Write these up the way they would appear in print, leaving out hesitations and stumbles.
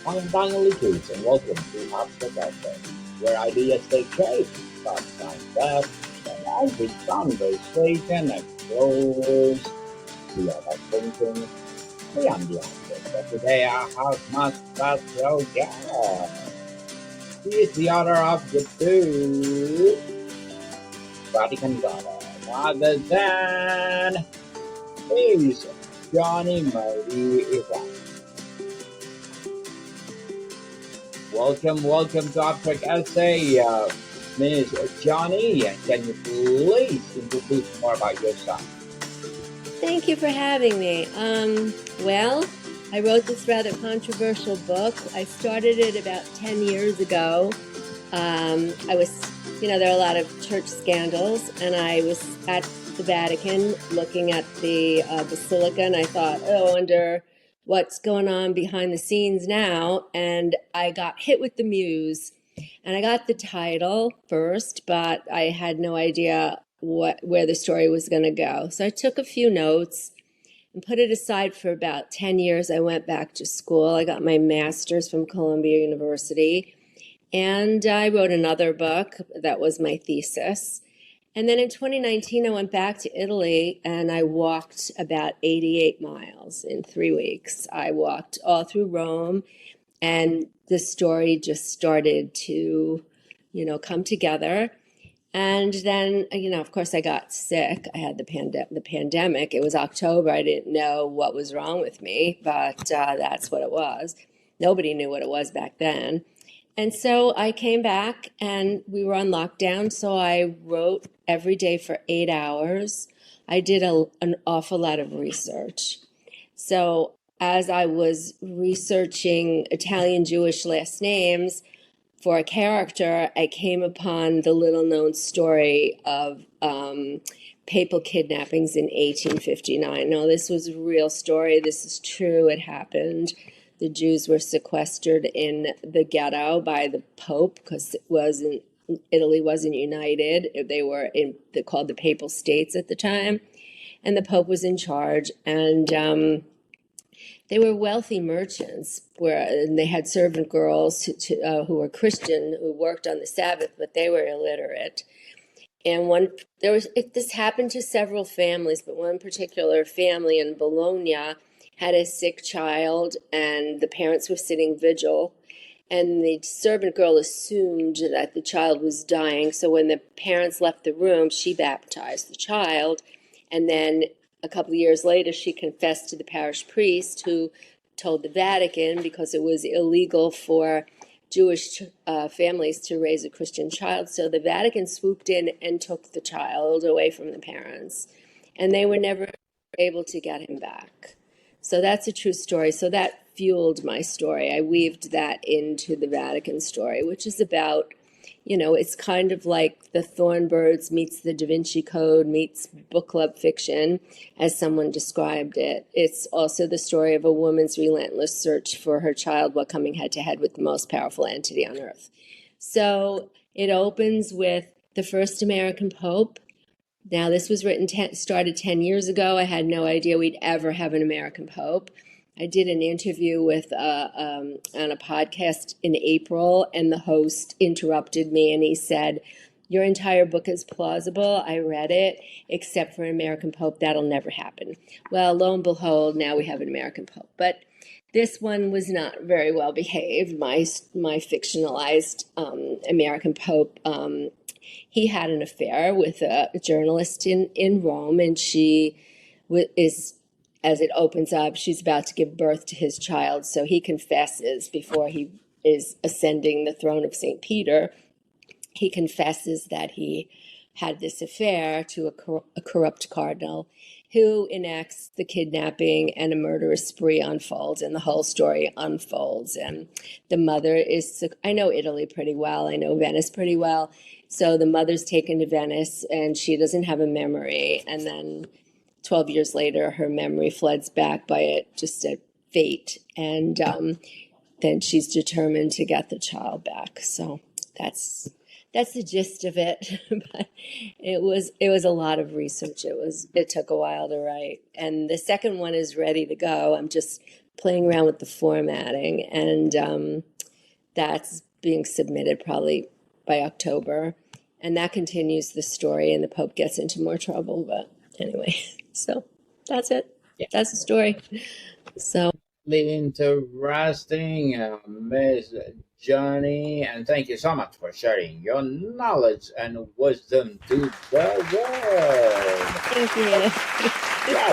I'm Daniel Iraci, and welcome to Abstract Essay, where ideas take shape, thoughts find depth, and every conversation explores the art of thinking beyond the object. But today I have my special guest. He is the author of the book Vatican Daughter, other than is Joni Marie Iraci. Welcome to Abstract Essay, Ms. Joni. Can you please introduce more about yourself? Thank you for having me. Well, I wrote this rather controversial book. I started it about 10 years ago. There are a lot of church scandals, and I was at the Vatican looking at the basilica, and I thought, oh, I wonder what's going on behind the scenes now. And I got hit with the muse, and I got the title first, but I had no idea where the story was going to go. So I took a few notes and put it aside for about 10 years. I went back to school. I got my master's from Columbia University, and I wrote another book that was my thesis. And then in 2019, I went back to Italy, and I walked about 88 miles in 3 weeks. I walked all through Rome, and the story just started to, come together. And then, of course, I got sick. I had the pandemic. It was October. I didn't know what was wrong with me, but that's what it was. Nobody knew what it was back then. And so I came back, and we were on lockdown. So I wrote every day for 8 hours. I did an awful lot of research. So as I was researching Italian Jewish last names for a character, I came upon the little-known story of papal kidnappings in 1859. No, this was a real story. This is true. It happened. The Jews were sequestered in the ghetto by the Pope because Italy wasn't united. They're called the Papal States at the time, and the Pope was in charge. And they were wealthy merchants, and they had servant girls who were Christian, who worked on the Sabbath, but they were illiterate. And this happened to several families, but one particular family in Bologna had a sick child, and the parents were sitting vigil, and the servant girl assumed that the child was dying. So when the parents left the room, she baptized the child, and then a couple of years later, she confessed to the parish priest, who told the Vatican, because it was illegal for Jewish families to raise a Christian child. So the Vatican swooped in and took the child away from the parents, and they were never able to get him back. So that's a true story. So that fueled my story. I weaved that into the Vatican story, which is about, it's kind of like the Thornbirds meets the Da Vinci Code meets book club fiction, as someone described it. It's also the story of a woman's relentless search for her child while coming head to head with the most powerful entity on earth. So it opens with the first American Pope. Now, this was started 10 years ago. I had no idea we'd ever have an American Pope. I did an interview on a podcast in April, and the host interrupted me, and he said, "Your entire book is plausible. I read it, except for an American Pope. That'll never happen." Well, lo and behold, now we have an American Pope. But this one was not very well behaved. My fictionalized American Pope, he had an affair with a journalist in Rome, and she is, as it opens up, she's about to give birth to his child. So he confesses before he is ascending the throne of St. Peter. He confesses that he had this affair to a corrupt cardinal who enacts the kidnapping, and a murderous spree unfolds, and the whole story unfolds. And the mother I know Italy pretty well. I know Venice pretty well. So the mother's taken to Venice, and she doesn't have a memory. And then 12 years later, her memory floods back by just a fate. And then she's determined to get the child back. So that's the gist of it. But it was a lot of research. It took a while to write. And the second one is ready to go. I'm just playing around with the formatting, and that's being submitted probably by October. And that continues the story, and the Pope gets into more trouble. But anyway, so that's it. Yeah. That's the story. So Interesting, Miss Joni, and thank you so much for sharing your knowledge and wisdom to the world. thank you. Yeah,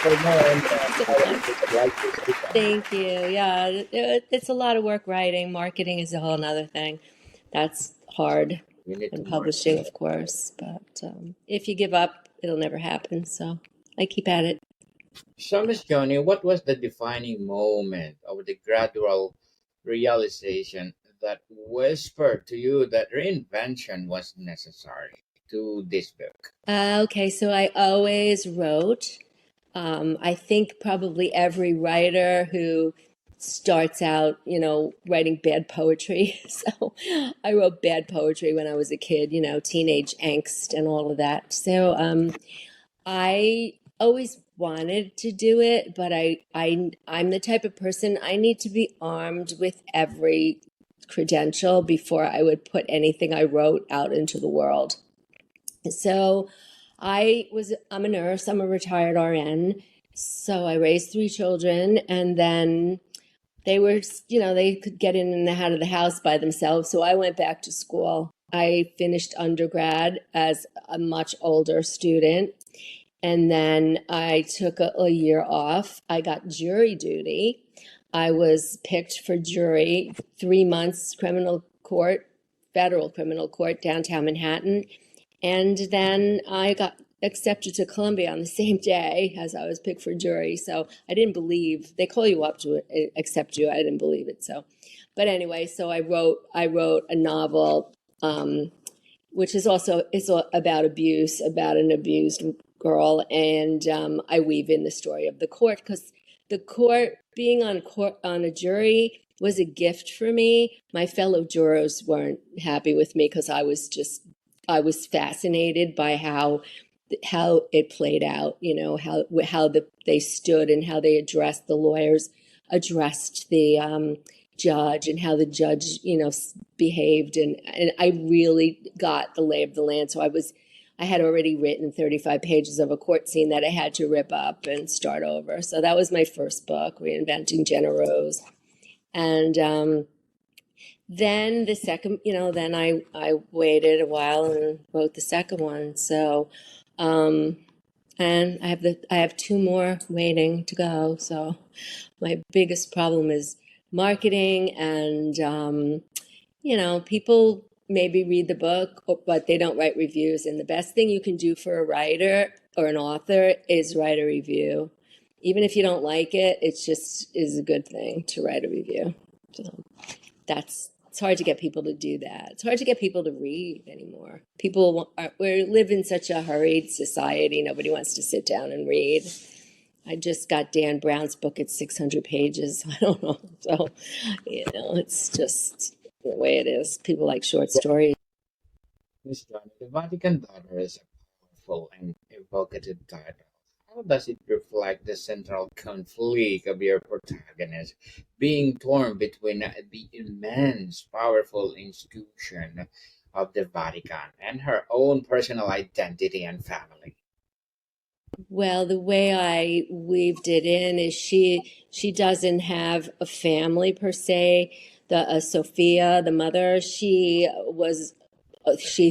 for more items you would like to speak on. Thank you. Yeah, it's a lot of work writing. Marketing is a whole nother thing. That's hard. We need And to publishing, market of course. But if you give up, it'll never happen. So I keep at it. So, Miss Joni, what was the defining moment of the gradual realization that whispered to you that reinvention was necessary to this book? Okay, so I always wrote. I think probably every writer who starts out, writing bad poetry. So I wrote bad poetry when I was a kid, teenage angst and all of that. So I always wanted to do it, but I'm the type of person, I need to be armed with every credential before I would put anything I wrote out into the world. So I'm a nurse, I'm a retired RN. So I raised 3 children, and then they were, they could get in and out of the house by themselves. So I went back to school. I finished undergrad as a much older student. And then I took a year off. I got jury duty. I was picked for jury, 3 months criminal court, federal criminal court, downtown Manhattan. And then I got accepted to Columbia on the same day as I was picked for jury. So I didn't believe, they call you up to accept you. I didn't believe it. So, but anyway, so I wrote a novel, which is also, it's about abuse, about an abused girl. And I weave in the story of the court, because the court, being on a jury was a gift for me. My fellow jurors weren't happy with me because I was fascinated by how it played out, how they stood and how they addressed the lawyers, addressed the judge, and how the judge, behaved. And I really got the lay of the land. So I had already written 35 pages of a court scene that I had to rip up and start over. So that was my first book, Reinventing Jenna Rose. And then the second, then I waited a while and wrote the second one. So, and I have 2 more waiting to go. So my biggest problem is marketing, and, people maybe read the book, but they don't write reviews. And the best thing you can do for a writer or an author is write a review. Even if you don't like it, it's a good thing to write a review. So it's hard to get people to do that. It's hard to get people to read anymore. We live in such a hurried society. Nobody wants to sit down and read. I just got Dan Brown's book at 600 pages. I don't know. So, it's just the way it is. People like short stories. Miss Johnny, the Vatican Daughter is a powerful and evocative title. How does it reflect the central conflict of your protagonist, being torn between the immense, powerful institution of the Vatican and her own personal identity and family? Well, the way I weaved it in is she doesn't have a family per se. The Sophia, the mother, she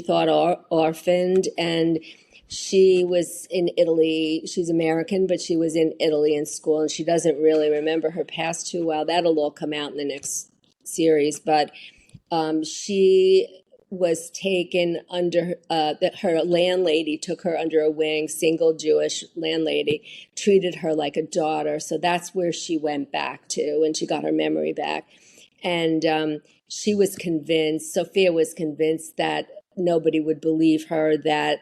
thought orphaned, and she was in Italy. She's American, but she was in Italy in school, and she doesn't really remember her past too well. That'll all come out in the next series. But she was taken under, her landlady took her under a wing, single Jewish landlady, treated her like a daughter. So that's where she went back to, and she got her memory back. And Sophia was convinced that nobody would believe her, that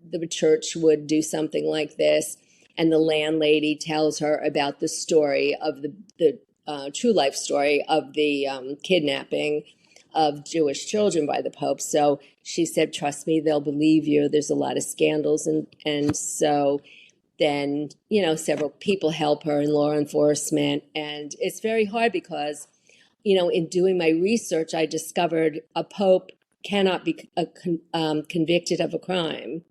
the church would do something like this. And the landlady tells her about the story of the true life story of the kidnapping of Jewish children by the Pope. So she said, trust me, they'll believe you. There's a lot of scandals. And so then, several people help her in law enforcement. And it's very hard because, in doing my research, I discovered a pope cannot be convicted of a crime.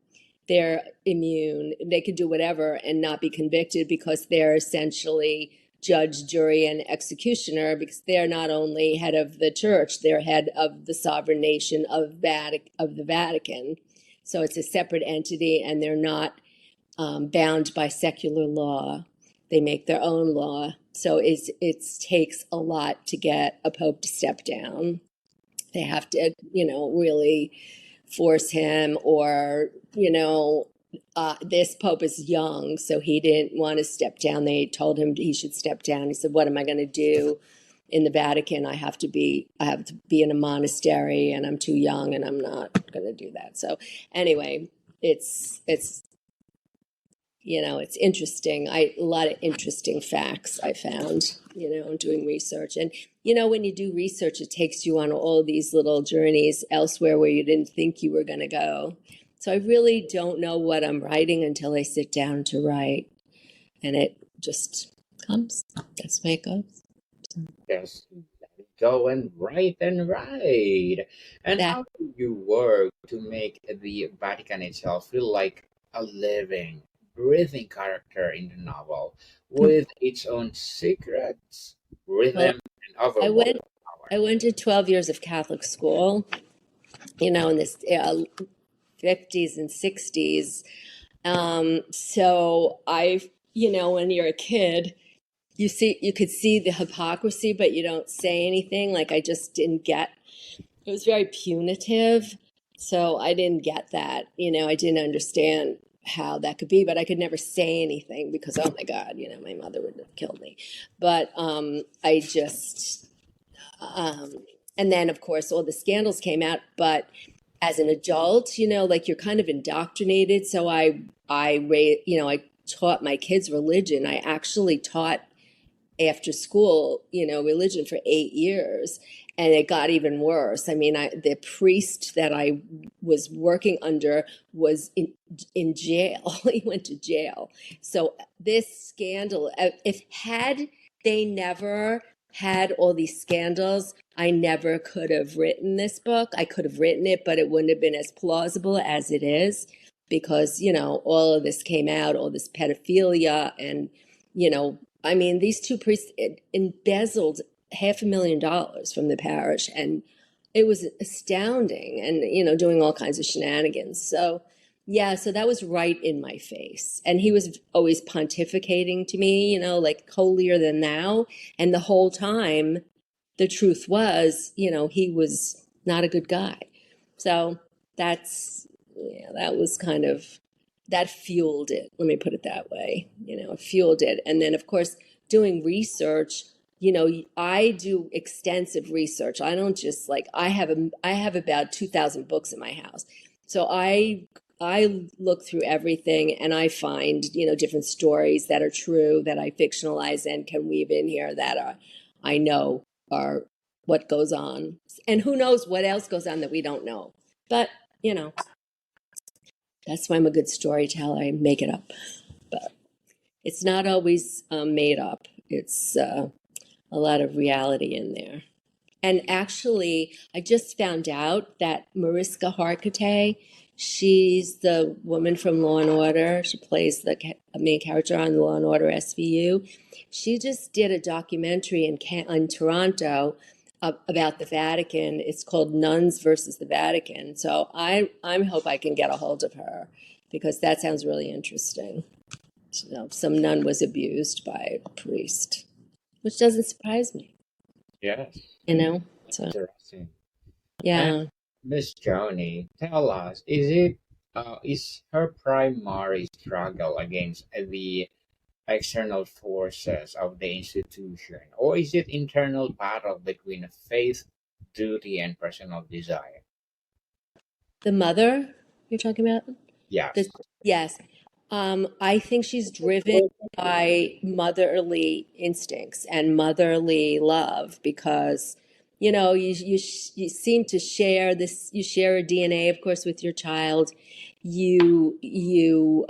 They're immune. They could do whatever and not be convicted because they're essentially judge, jury, and executioner, because they're not only head of the church, they're head of the sovereign nation of the Vatican. So it's a separate entity, and they're not bound by secular law. They make their own law. So it takes a lot to get a pope to step down. They have to, really force him, or, this pope is young, so he didn't want to step down. They told him he should step down. He said, what am I going to do in the Vatican? I have to be in a monastery, and I'm too young, and I'm not going to do that. So anyway, it's interesting. A lot of interesting facts I found, doing research. And, when you do research, it takes you on all these little journeys elsewhere where you didn't think you were going to go. So I really don't know what I'm writing until I sit down to write. And it just comes. That's the way it goes. Just let it go and write and write. And That, how do you work to make the Vatican itself feel like a living, breathing character in the novel with its own secrets, well, rhythm, and I overwhelming went, power? I went to 12 years of Catholic school, in this 50s and 60s. So when you're a kid, you could see the hypocrisy, but you don't say anything. Like, I just didn't get, it was very punitive. So I didn't get that, I didn't understand how that could be, but I could never say anything because, oh my God, my mother would have killed me. But, I just, and then of course all the scandals came out, but as an adult, like, you're kind of indoctrinated. So I taught my kids religion. I actually taught after school, religion for 8 years, and it got even worse. I mean, the priest that I was working under was in jail. He went to jail. So this scandal, if had they never had all these scandals, I never could have written this book. I could have written it, but it wouldn't have been as plausible as it is, because, all of this came out, all this pedophilia, and, I mean, these two priests embezzled $500,000 from the parish, and it was astounding, and, doing all kinds of shenanigans. So, yeah, so that was right in my face. And he was always pontificating to me, like, holier than thou. And the whole time, the truth was, he was not a good guy. So that was kind of, that fueled it. Let me put it that way. It fueled it. And then, of course, doing research, I do extensive research. I don't just, like, I have about 2,000 books in my house. So I look through everything, and I find, different stories that are true, that I fictionalize and can weave in here, that I know are what goes on. And who knows what else goes on that we don't know. But, that's why I'm a good storyteller. I make it up. But it's not always made up. It's a lot of reality in there. And actually, I just found out that Mariska Hargitay, she's the woman from Law and Order. She plays the main character on Law and Order SVU. She just did a documentary in Toronto about the Vatican. It's called Nuns versus the Vatican. So I hope I can get a hold of her, because that sounds really interesting. Some nun was abused by a priest, which doesn't surprise me. Yes, So interesting. And yeah. Miss Joni, tell us, is her primary struggle against the external forces of the institution, or is it internal battle between faith, duty, and personal desire? The mother you're talking about? Yes. Yes. I think she's driven by motherly instincts and motherly love, because, you seem to share this, you share a DNA, of course, with your child. You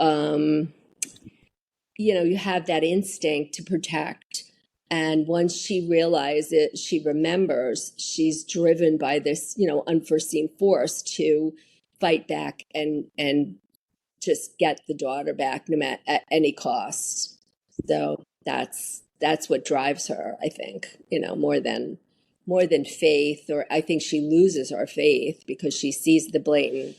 you have that instinct to protect. And once she realizes, she remembers, she's driven by this, unforeseen force to fight back and just get the daughter back, no matter at any cost. So that's what drives her, I think, more than faith, or I think she loses her faith because she sees the blatant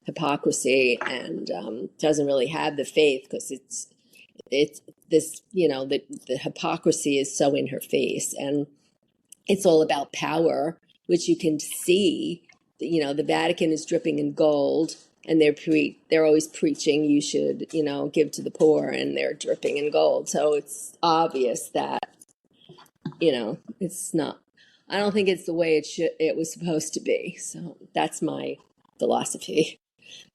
hypocrisy and doesn't really have the faith because it's this, the hypocrisy is so in her face, and it's all about power, which you can see. The Vatican is dripping in gold, and they're always preaching you should, give to the poor, and they're dripping in gold. So it's obvious that, it's not. I don't think it's the way it was supposed to be. So that's my philosophy,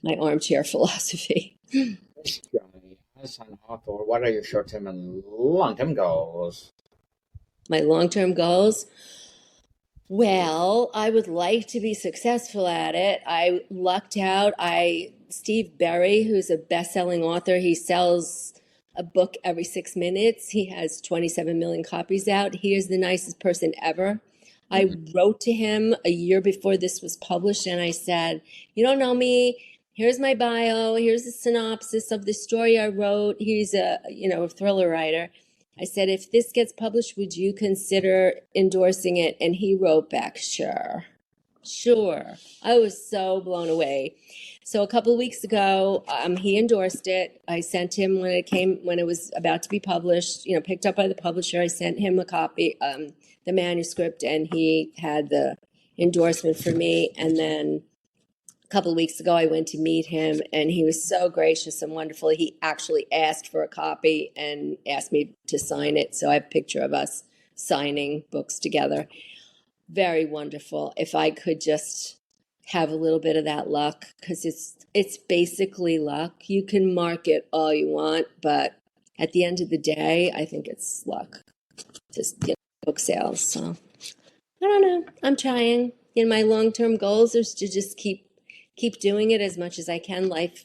my armchair philosophy. Miss Joni, as an author, what are your short-term and long-term goals? My long-term goals. Well, I would like to be successful at it. I lucked out. Steve Berry, who's a best-selling author, he sells a book every 6 minutes. He has 27 million copies out. He is the nicest person ever. I wrote to him a year before this was published, and I said, "You don't know me. Here's my bio. Here's a synopsis of the story I wrote." He's a thriller writer. I said, "If this gets published, would you consider endorsing it?" And he wrote back, "Sure." I was so blown away. So a couple of weeks ago, he endorsed it. I sent him when it was about to be published, picked up by the publisher. I sent him a copy, the manuscript, and he had the endorsement for me. And then a couple of weeks ago, I went to meet him, and he was so gracious and wonderful. He actually asked for a copy and asked me to sign it. So I have a picture of us signing books together. Very wonderful. If I could just have a little bit of that luck, because it's basically luck. You can market all you want, but at the end of the day, I think it's luck. Just get book sales. So I don't know. I'm trying. My long-term goals is to just keep doing it as much as I can. Life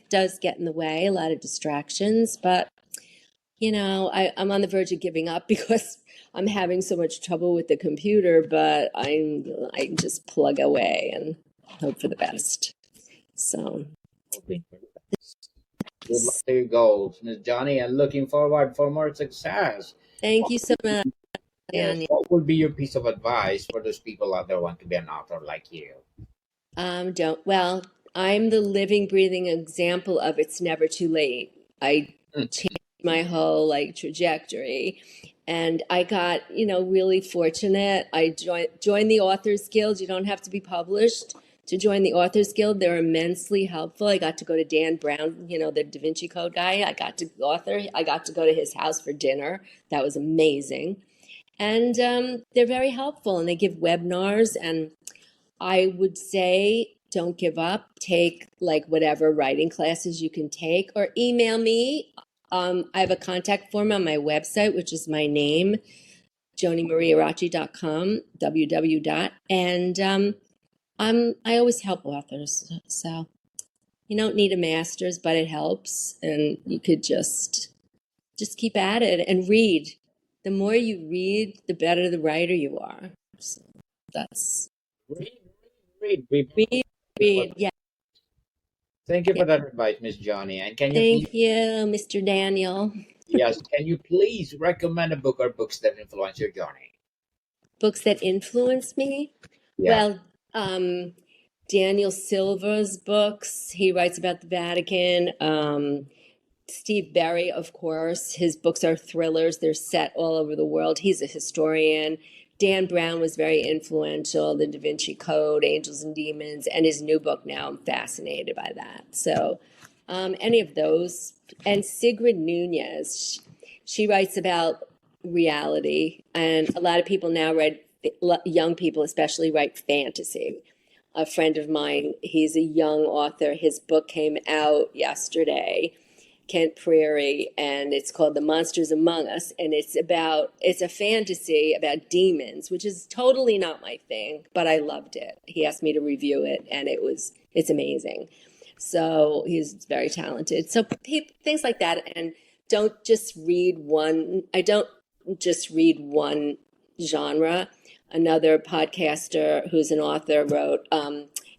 does get in the way, a lot of distractions, but I'm on the verge of giving up because I'm having so much trouble with the computer, but I just plug away and hope for the best. So Hoping for the best. Good luck to your goals, Miss Joni, and looking forward for more success. Thank you so much, Daniel. What would be your piece of advice for those people out there who want to be an author like you? Well, I'm the living, breathing example of it's never too late. I changed my whole trajectory, and I got really fortunate. I joined the Authors Guild. You don't have to be published to join the Authors Guild. They're immensely helpful. I got to go to Dan Brown, the Da Vinci Code guy. I got to go to his house for dinner. That was amazing. And they're very helpful, and they give webinars. And I would say don't give up. Take whatever writing classes you can take, or email me. I have a contact form on my website, which is my name, JoniMarieIraci.com, www. And I always help authors. So you don't need a master's, but it helps, and you could just keep at it and read. The more you read, the better the writer you are. So that's Read. yeah. Thank you for that advice, Miss Joni. And can you Thank you, Mr. Daniel. Yes, can you please recommend a book or books that influence your journey? Books that influence me? Yeah. Well, Daniel Silva's books. He writes about the Vatican. Steve Berry, of course. His books are thrillers. They're set all over the world. He's a historian. Dan Brown was very influential, The Da Vinci Code, Angels and Demons, and his new book now, I'm fascinated by that. So any of those. And Sigrid Nunez, she writes about reality, and a lot of people now young people especially, write fantasy. A friend of mine, he's a young author. His book came out yesterday, Kent Prairie, and it's called The Monsters Among Us, and it's a fantasy about demons, which is totally not my thing, but I loved it. He asked me to review it, and it's amazing. So he's very talented. So things like that, and don't just read one. I don't just read one genre. Another podcaster who's an author wrote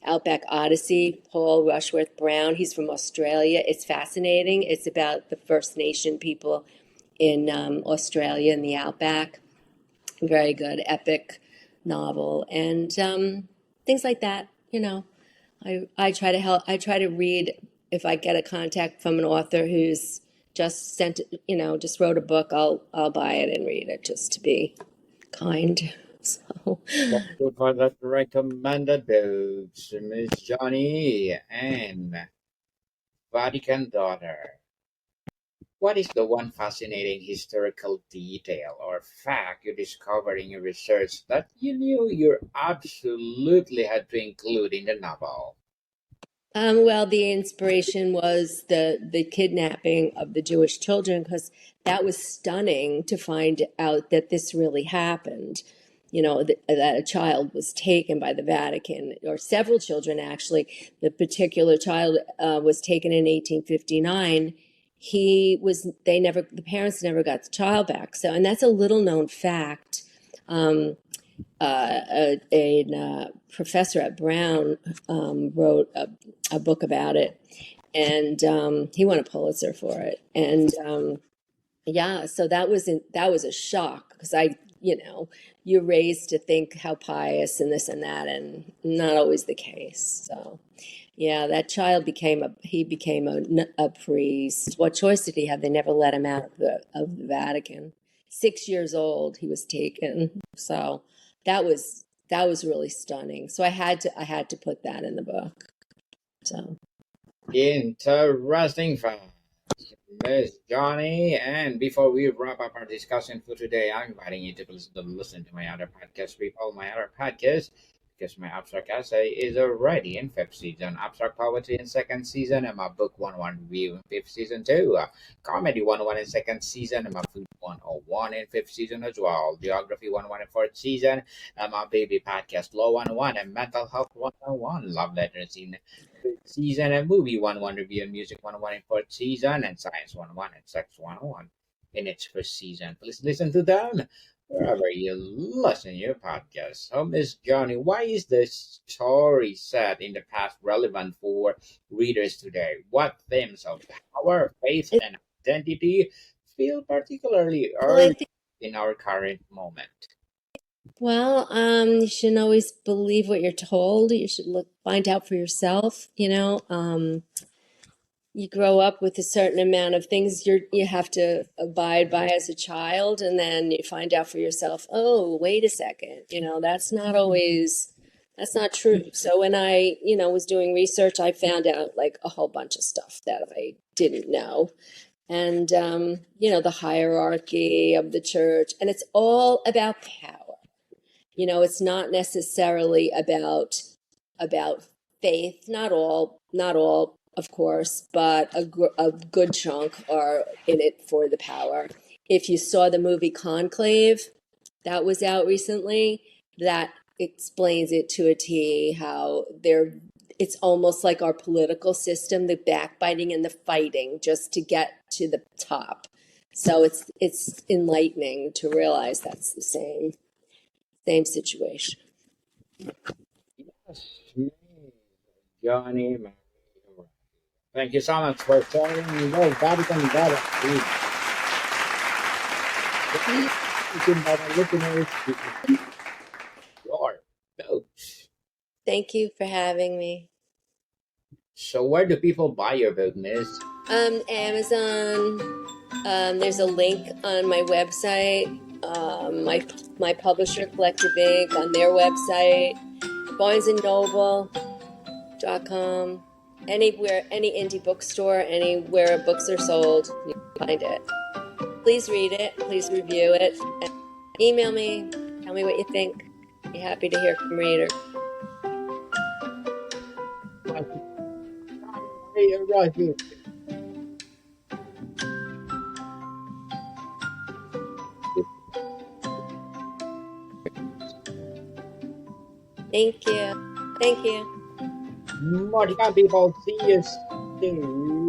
Outback Odyssey, Paul Rushworth Brown. He's from Australia. It's fascinating. It's about the First Nation people in Australia in the Outback. Very good, epic novel, and things like that. I try to help. I try to read if I get a contact from an author who's just just wrote a book. I'll buy it and read it just to be kind. So. Thank you for that recommended books, Miss Joni and Vatican Daughter. What is the one fascinating historical detail or fact you discovered in your research that you knew you absolutely had to include in the novel? Well, the inspiration was the kidnapping of the Jewish children, because that was stunning to find out that this really happened. That a child was taken by the Vatican, or several children actually. The particular child was taken in 1859. The parents never got the child back. So, and that's a little known fact. A professor at Brown wrote a book about it, and he won a Pulitzer for it. And yeah, so that was a shock, because you're raised to think how pious and this and that, and not always the case. So yeah, that child became a priest. What choice did he have? They never let him out of the Vatican. 6 years old, he was taken. So that was really stunning. So I had to put that in the book. So Interesting fact, Miss Johnny. And before we wrap up our discussion for today, I'm inviting you to listen to my other podcast, my other podcast, because my abstract essay is already in fifth season, abstract poetry in second season, and my book 101 review in fifth season too. Comedy 101 in second season, and my food 101 in fifth season as well. Geography 101 in fourth season, and my baby podcast Law 101 and mental health 101. Love letters in fifth season, and movie 101 review and music 101 in fourth season, and science 101 and sex 101 in its first season. Please listen to them wherever you listen to your podcast. So, Miss Johnny, why is the story set in the past relevant for readers today? What themes of power, faith, and identity feel particularly urgent in our current moment? Well, you shouldn't always believe what you're told. You should find out for yourself. You grow up with a certain amount of things you have to abide by as a child, and then you find out for yourself, oh, wait a second, that's not true. So when I, was doing research, I found out like a whole bunch of stuff that I didn't know. And, the hierarchy of the church, and it's all about power. It's not necessarily about faith, not all, of course, but a good chunk are in it for the power. If you saw the movie Conclave that was out recently, that explains it to a T, how it's almost like our political system, the backbiting and the fighting just to get to the top. So it's enlightening to realize that's the same situation. Yes, Johnny Marie Iraci. Thank you so much for sharing those Vatican Daughter. Listeners, your books. Thank you for having me. So where do people buy your book, Miss? Amazon. There's a link on my website. My publisher, Collective Inc., on their website. BarnesandNoble.com. Anywhere, any indie bookstore, anywhere books are sold, you can find it. Please read it. Please review it. And email me. Tell me what you think. Be happy to hear from readers. Right here. Thank you. More people, see you soon.